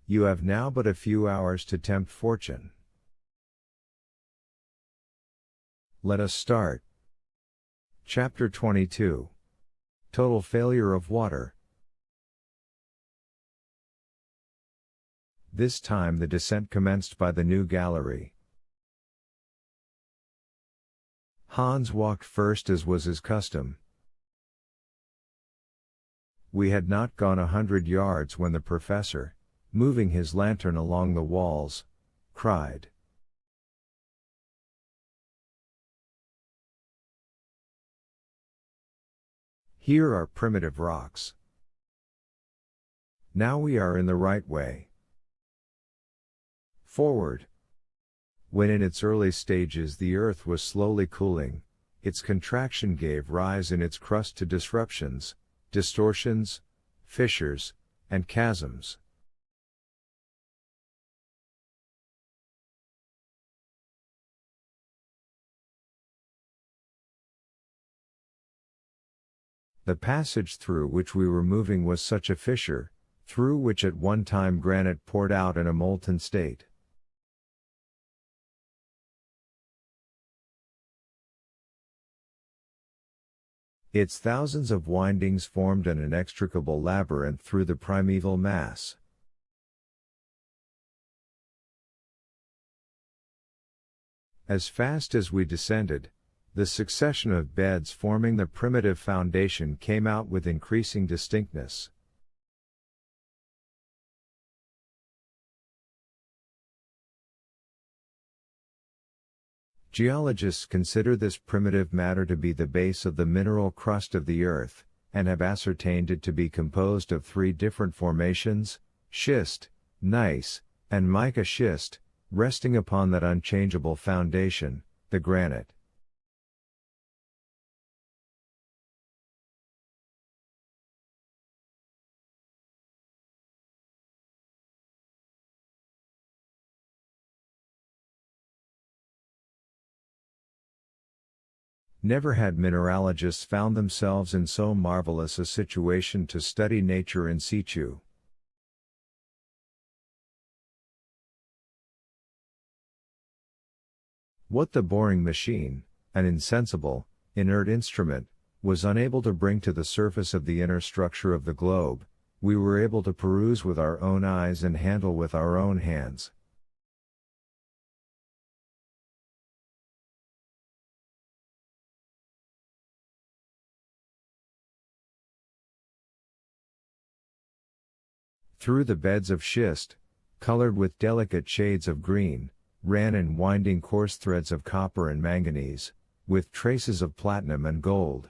You have now but a few hours to tempt fortune. Let us start. Chapter 22. Total failure of water. This time the descent commenced by the new gallery. Hans walked first as was his custom. We had not gone 100 yards when the professor, moving his lantern along the walls, cried, "Here are primitive rocks. Now we are in the right way. Forward." When in its early stages the Earth was slowly cooling, its contraction gave rise in its crust to disruptions, distortions, fissures, and chasms. The passage through which we were moving was such a fissure, through which at one time granite poured out in a molten state. Its thousands of windings formed an inextricable labyrinth through the primeval mass. As fast as we descended, the succession of beds forming the primitive foundation came out with increasing distinctness. Geologists consider this primitive matter to be the base of the mineral crust of the Earth, and have ascertained it to be composed of three different formations: schist, gneiss, and mica schist, resting upon that unchangeable foundation, the granite. Never had mineralogists found themselves in so marvelous a situation to study nature in situ. What the boring machine, an insensible, inert instrument, was unable to bring to the surface of the inner structure of the globe, we were able to peruse with our own eyes and handle with our own hands. Through the beds of schist, colored with delicate shades of green, ran in winding coarse threads of copper and manganese, with traces of platinum and gold.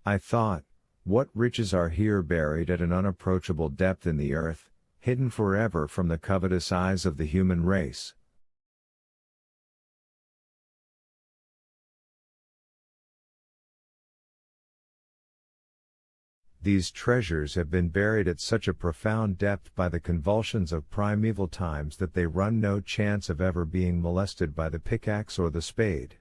I thought, what riches are here buried at an unapproachable depth in the earth, hidden forever from the covetous eyes of the human race. These treasures have been buried at such a profound depth by the convulsions of primeval times that they run no chance of ever being molested by the pickaxe or the spade.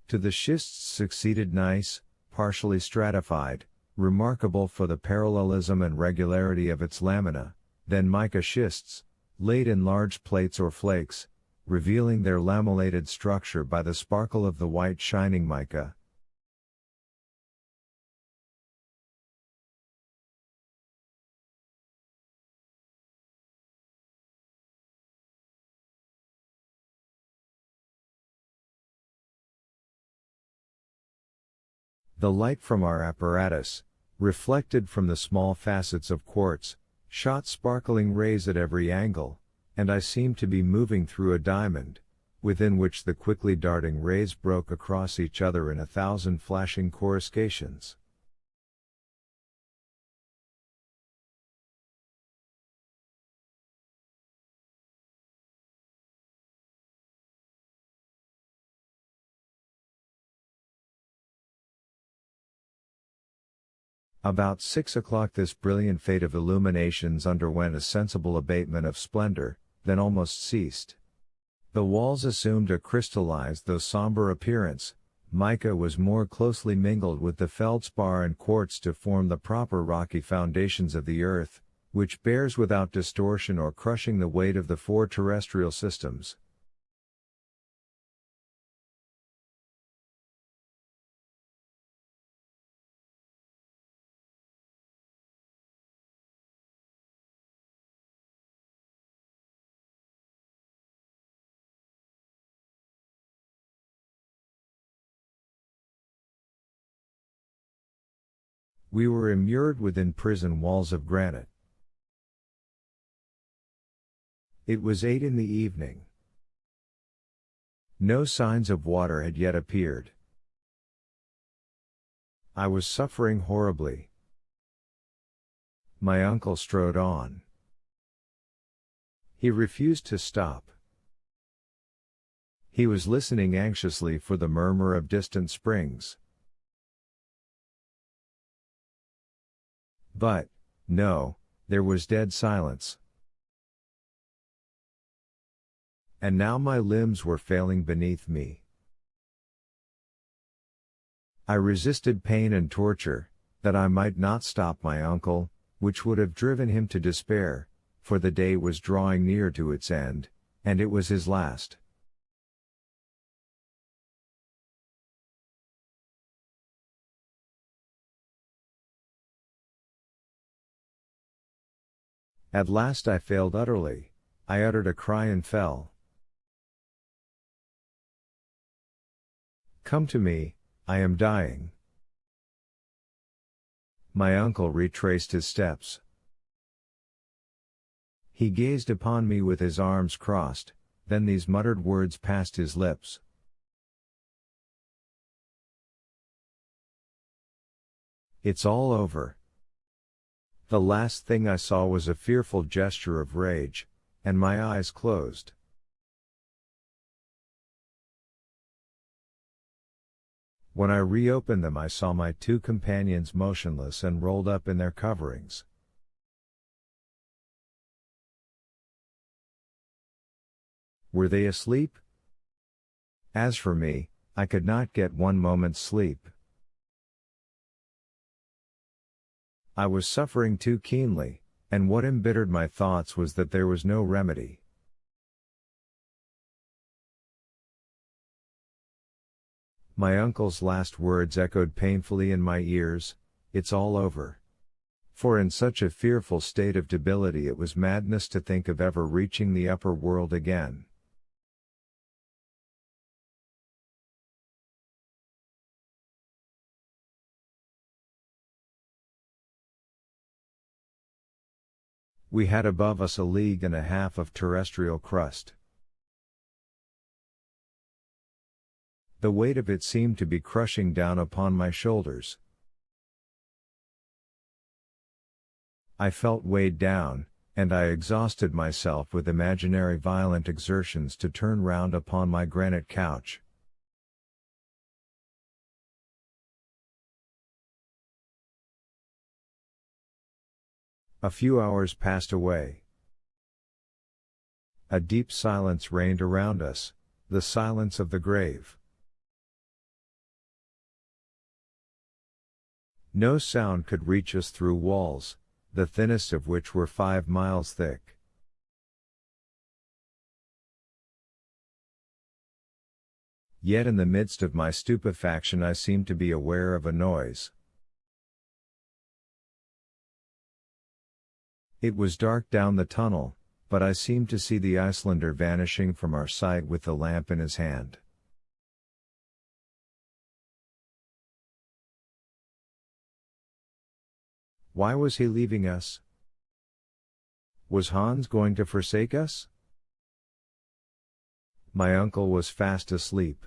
To the schists succeeded gneiss, partially stratified, remarkable for the parallelism and regularity of its lamina, then mica schists, laid in large plates or flakes, revealing their lamellated structure by the sparkle of the white shining mica. The light from our apparatus, reflected from the small facets of quartz, shot sparkling rays at every angle, and I seemed to be moving through a diamond, within which the quickly darting rays broke across each other in 1,000 flashing coruscations. About 6 o'clock this brilliant fate of illuminations underwent a sensible abatement of splendor, then almost ceased. The walls assumed a crystallized though somber appearance. Mica was more closely mingled with the feldspar and quartz to form the proper rocky foundations of the earth, which bears without distortion or crushing the weight of the four terrestrial systems. We were immured within prison walls of granite. It was 8 in the evening. No signs of water had yet appeared. I was suffering horribly. My uncle strode on. He refused to stop. He was listening anxiously for the murmur of distant springs. But, no, there was dead silence. And now my limbs were failing beneath me. I resisted pain and torture, that I might not stop my uncle, which would have driven him to despair, for the day was drawing near to its end, and it was his last. At last I failed utterly. I uttered a cry and fell. Come to me, I am dying. My uncle retraced his steps. He gazed upon me with his arms crossed, then these muttered words passed his lips. It's all over. The last thing I saw was a fearful gesture of rage, and my eyes closed. When I reopened them I saw my two companions motionless and rolled up in their coverings. Were they asleep? As for me, I could not get one moment's sleep. I was suffering too keenly, and what embittered my thoughts was that there was no remedy. My uncle's last words echoed painfully in my ears, "It's all over." For in such a fearful state of debility it was madness to think of ever reaching the upper world again. We had above us 1.5 leagues of terrestrial crust. The weight of it seemed to be crushing down upon my shoulders. I felt weighed down, and I exhausted myself with imaginary violent exertions to turn round upon my granite couch. A few hours passed away. A deep silence reigned around us, the silence of the grave. No sound could reach us through walls, the thinnest of which were 5 miles thick. Yet in the midst of my stupefaction I seemed to be aware of a noise. It was dark down the tunnel, but I seemed to see the Icelander vanishing from our sight with the lamp in his hand. Why was he leaving us? Was Hans going to forsake us? My uncle was fast asleep.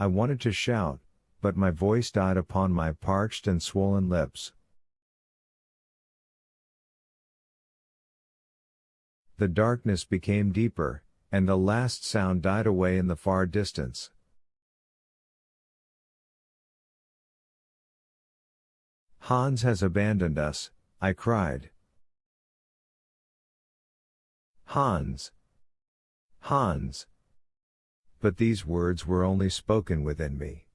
I wanted to shout, but my voice died upon my parched and swollen lips. The darkness became deeper, and the last sound died away in the far distance. Hans has abandoned us, I cried. Hans. Hans. But these words were only spoken within me.